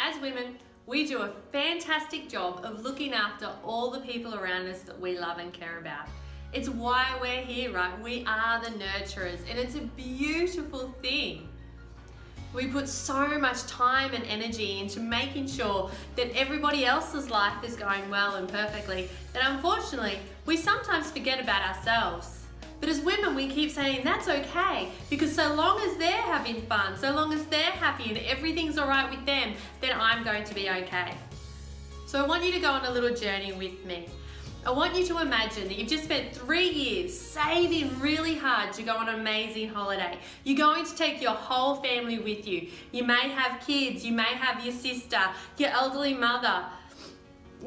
As women, we do a fantastic job of looking after all the people around us that we love and care about. It's why we're here, right? We are the nurturers, and it's a beautiful thing. We put so much time and energy into making sure that everybody else's life is going well and perfectly that unfortunately we sometimes forget about ourselves. But as women, we keep saying that's okay because so long as they're having fun, so long as they're happy and everything's all right with them, then I'm going to be okay. So I want you to go on a little journey with me. I want you to imagine that you've just spent 3 years saving really hard to go on an amazing holiday. You're going to take your whole family with you. You may have kids, you may have your sister, your elderly mother,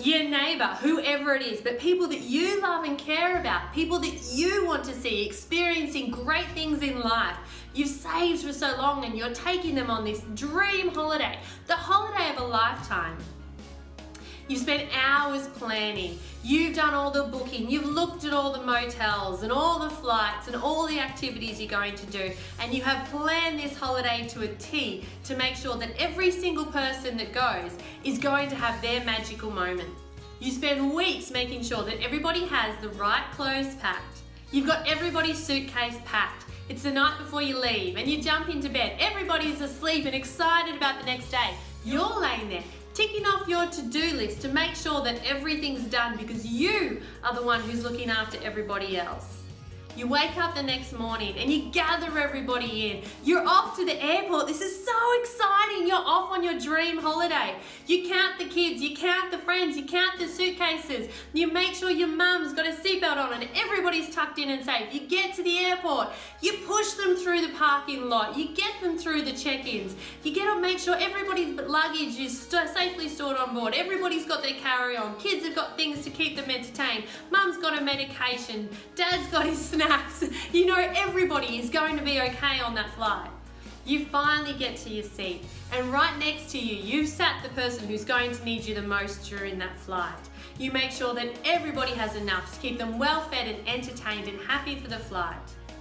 your neighbour, whoever it is, but people that you love and care about, people that you want to see experiencing great things in life. You've saved for so long and you're taking them on this dream holiday, the holiday of a lifetime. You've spent hours planning, you've done all the booking, you've looked at all the motels and all the flights and all the activities you're going to do, and you have planned this holiday to a T to make sure that every single person that goes is going to have their magical moment. You spend weeks making sure that everybody has the right clothes packed. You've got everybody's suitcase packed. It's the night before you leave and you jump into bed. Everybody's asleep and excited about the next day. You're laying there ticking off your to-do list to make sure that everything's done because you are the one who's looking after everybody else. You wake up the next morning and you gather everybody in. You're off to the airport. This is so exciting. You're off on your dream holiday. You count the kids, you count the friends, you count the suitcases. You make sure your mum's got a seatbelt on and everybody's tucked in and safe. You get to the airport. You push them through the parking lot. You get them through the check-ins. You get to make sure everybody's luggage is safely stored on board. Everybody's got their carry-on. Kids have got things to keep them entertained. Mum's got a medication. Dad's got his snacks. You know everybody is going to be okay on that flight. You finally get to your seat and right next to you, you've sat the person who's going to need you the most during that flight. You make sure that everybody has enough to keep them well fed and entertained and happy for the flight.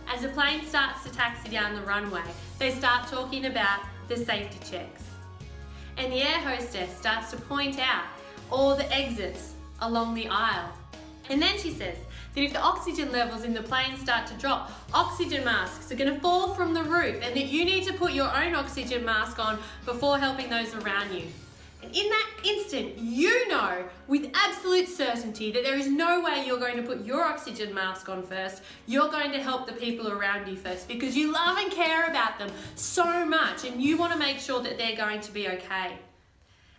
As the plane starts to taxi down the runway, they start talking about the safety checks. And the air hostess starts to point out all the exits along the aisle. And then she says that if the oxygen levels in the plane start to drop, oxygen masks are going to fall from the roof and that you need to put your own oxygen mask on before helping those around you. And in that instant, you know with absolute certainty that there is no way you're going to put your oxygen mask on first. You're going to help the people around you first because you love and care about them so much and you want to make sure that they're going to be okay.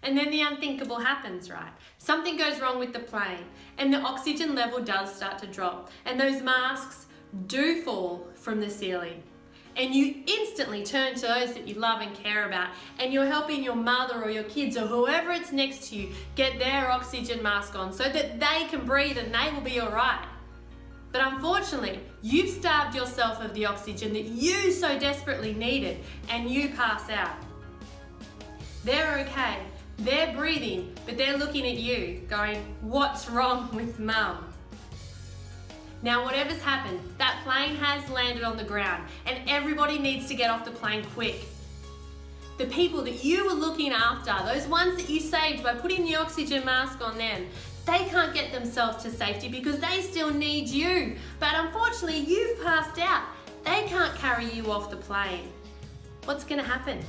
And then the unthinkable happens, right? Something goes wrong with the plane and the oxygen level does start to drop and those masks do fall from the ceiling. And you instantly turn to those that you love and care about and you're helping your mother or your kids or whoever it's next to you get their oxygen mask on so that they can breathe and they will be all right. But unfortunately, you've starved yourself of the oxygen that you so desperately needed and you pass out. They're okay. They're breathing, but they're looking at you going, what's wrong with mum? Now whatever's happened, that plane has landed on the ground and everybody needs to get off the plane quick. The people that you were looking after, those ones that you saved by putting the oxygen mask on them, they can't get themselves to safety because they still need you. But unfortunately, you've passed out. They can't carry you off the plane. What's going to happen?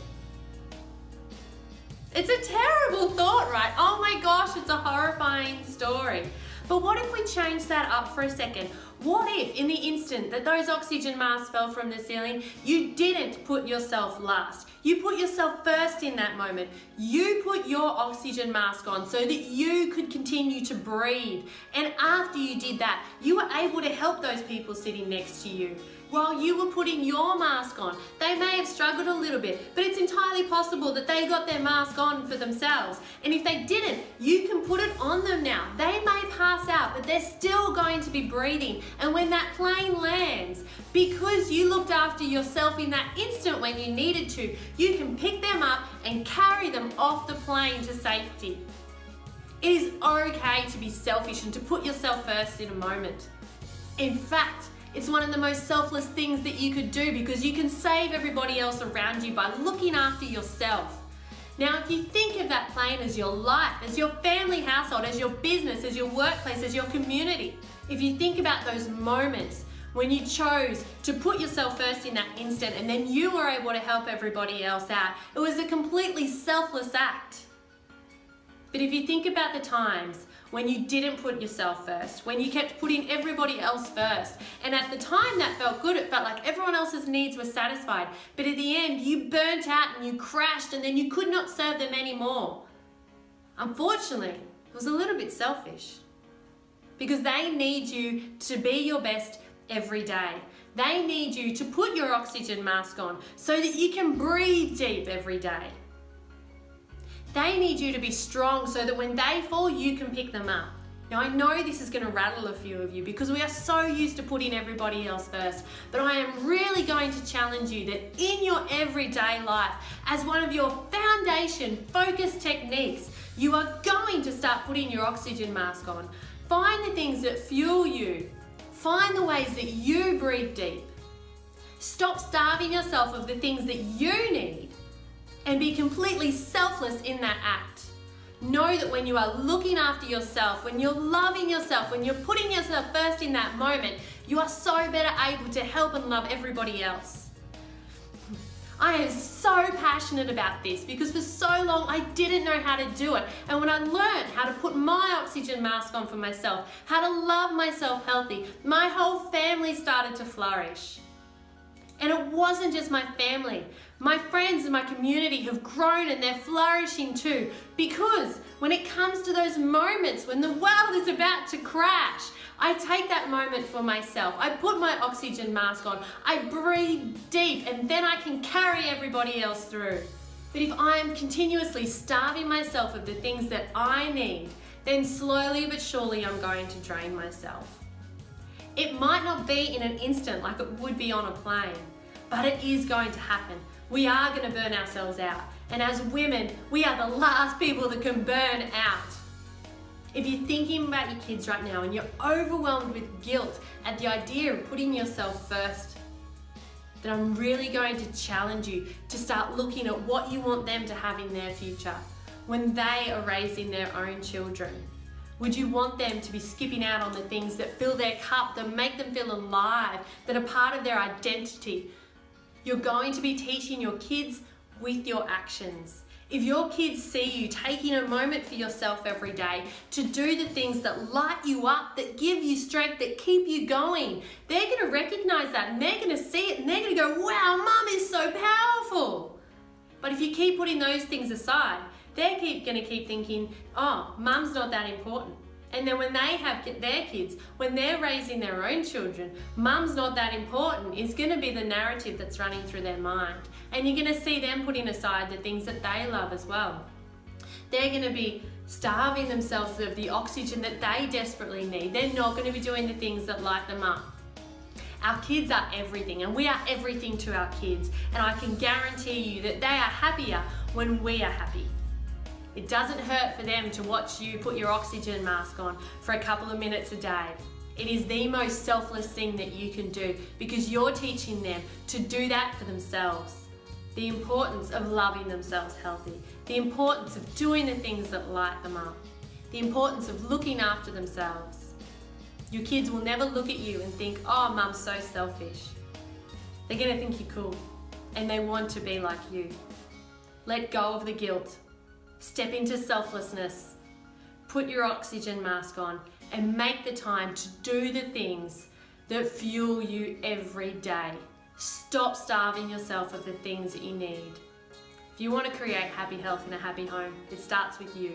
It's a terrible thought, right? Oh my gosh, it's a horrifying story. But what if we change that up for a second? What if in the instant that those oxygen masks fell from the ceiling, you didn't put yourself last? You put yourself first in that moment. You put your oxygen mask on so that you could continue to breathe. And after you did that, you were able to help those people sitting next to you. While you were putting your mask on, they may have struggled a little bit, but it's entirely possible that they got their mask on for themselves. And if they didn't, you can put it on them now. They may pass out, but they're still going to be breathing. And when that plane lands, because you looked after yourself in that instant when you needed to, you can pick them up and carry them off the plane to safety. It is okay to be selfish and to put yourself first in a moment. In fact, it's one of the most selfless things that you could do because you can save everybody else around you by looking after yourself. Now, if you think of that plane as your life, as your family household, as your business, as your workplace, as your community, if you think about those moments when you chose to put yourself first in that instant and then you were able to help everybody else out, it was a completely selfless act. But if you think about the times when you didn't put yourself first, when you kept putting everybody else first, and at the time that felt good, it felt like everyone else's needs were satisfied, but at the end you burnt out and you crashed and then you could not serve them anymore. Unfortunately, it was a little bit selfish because they need you to be your best every day. They need you to put your oxygen mask on so that you can breathe deep every day. They need you to be strong so that when they fall, you can pick them up. Now, I know this is going to rattle a few of you because we are so used to putting everybody else first, but I am really going to challenge you that in your everyday life, as one of your foundation focused techniques, you are going to start putting your oxygen mask on. Find the things that fuel you. Find the ways that you breathe deep. Stop starving yourself of the things that you need and be completely selfless in that act. Know that when you are looking after yourself, when you're loving yourself, when you're putting yourself first in that moment, you are so better able to help and love everybody else. I am so passionate about this because for so long I didn't know how to do it. And when I learned how to put my oxygen mask on for myself, how to love myself healthy, my whole family started to flourish. And it wasn't just my family. My friends and my community have grown and they're flourishing too, because when it comes to those moments when the world is about to crash, I take that moment for myself. I put my oxygen mask on, I breathe deep, and then I can carry everybody else through. But if I am continuously starving myself of the things that I need, then slowly but surely I'm going to drain myself. It might not be in an instant like it would be on a plane, but it is going to happen. We are going to burn ourselves out. And as women, we are the last people that can burn out. If you're thinking about your kids right now and you're overwhelmed with guilt at the idea of putting yourself first, then I'm really going to challenge you to start looking at what you want them to have in their future when they are raising their own children. Would you want them to be skipping out on the things that fill their cup, that make them feel alive, that are part of their identity? You're going to be teaching your kids with your actions. If your kids see you taking a moment for yourself every day to do the things that light you up, that give you strength, that keep you going, they're going to recognize that and they're going to see it and they're going to go, wow, mum is so powerful. But if you keep putting those things aside, they're going to keep thinking, oh, mum's not that important. And then when they have their kids, when they're raising their own children, mum's not that important is going to be the narrative that's running through their mind. And you're going to see them putting aside the things that they love as well. They're going to be starving themselves of the oxygen that they desperately need. They're not going to be doing the things that light them up. Our kids are everything, and we are everything to our kids. And I can guarantee you that they are happier when we are happy. It doesn't hurt for them to watch you put your oxygen mask on for a couple of minutes a day. It is the most selfless thing that you can do because you're teaching them to do that for themselves. The importance of loving themselves healthy, the importance of doing the things that light them up, the importance of looking after themselves. Your kids will never look at you and think, oh, mum's so selfish. They're going to think you're cool and they want to be like you. Let go of the guilt. Step into selflessness, put your oxygen mask on, and make the time to do the things that fuel you every day. Stop starving yourself of the things that you need. If you want to create happy health in a happy home, it starts with you.